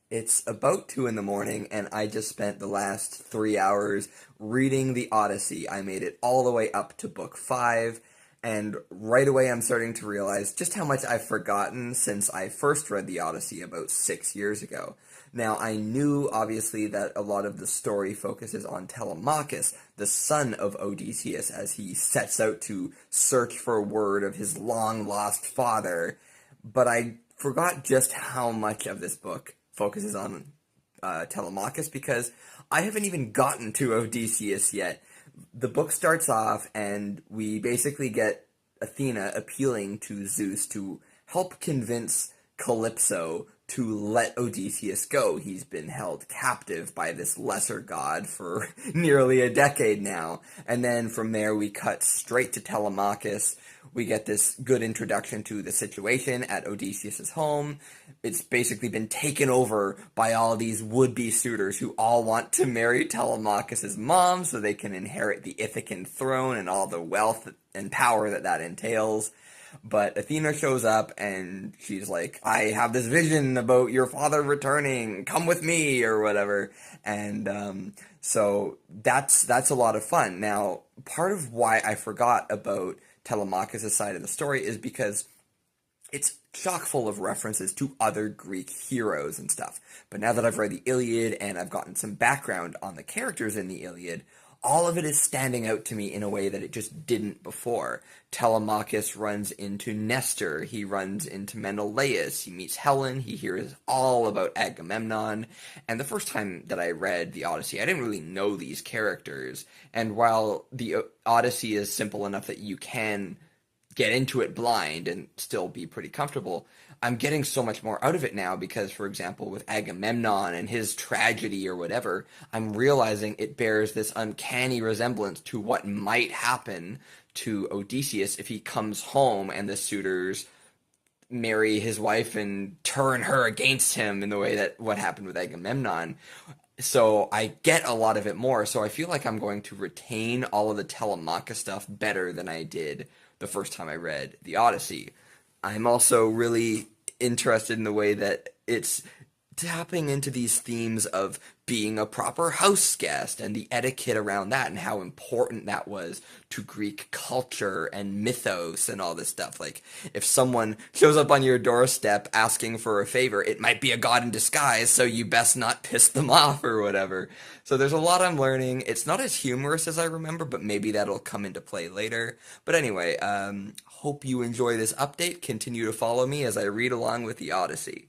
It's about 2 in the morning, and I just spent the last 3 hours reading the Odyssey. I made it all the way up to book 5, and right away I'm starting to realize just how much I've forgotten since I first read the Odyssey about 6 years ago. Now, I knew obviously that a lot of the story focuses on Telemachus, the son of Odysseus, as he sets out to search for word of his long lost father, but I forgot just how much of this book focuses on Telemachus because I haven't even gotten to Odysseus yet. The book starts off, and we basically get Athena appealing to Zeus to help convince Calypso to let Odysseus go. He's been held captive by this lesser god for nearly a decade now. And then from there, we cut straight to Telemachus. We get this good introduction to the situation at Odysseus' home. It's basically been taken over by all these would-be suitors who all want to marry Telemachus' mom so they can inherit the Ithacan throne and all the wealth and power that entails. But Athena shows up and she's like, I have this vision about your father returning. Come with me, or whatever. And so that's a lot of fun. Now, part of why I forgot about Telemachus' side of the story is because it's chock full of references to other Greek heroes and stuff. But now that I've read the Iliad and I've gotten some background on the characters in the Iliad, all of it is standing out to me in a way that it just didn't before. Telemachus runs into Nestor, he runs into Menelaus, he meets Helen, he hears all about Agamemnon, and the first time that I read the Odyssey, I didn't really know these characters, and while the Odyssey is simple enough that you can get into it blind and still be pretty comfortable, I'm getting so much more out of it now because, for example, with Agamemnon and his tragedy or whatever, I'm realizing it bears this uncanny resemblance to what might happen to Odysseus if he comes home and the suitors marry his wife and turn her against him in the way that what happened with Agamemnon. So I get a lot of it more, so I feel like I'm going to retain all of the Telemachus stuff better than I did the first time I read the Odyssey. I'm also really interested in the way that it's tapping into these themes of being a proper house guest and the etiquette around that and how important that was to Greek culture and mythos and all this stuff. Like, if someone shows up on your doorstep asking for a favor, it might be a god in disguise, so you best not piss them off or whatever. So there's a lot I'm learning. It's not as humorous as I remember, but maybe that'll come into play later. But anyway, hope you enjoy this update. Continue to follow me as I read along with the Odyssey.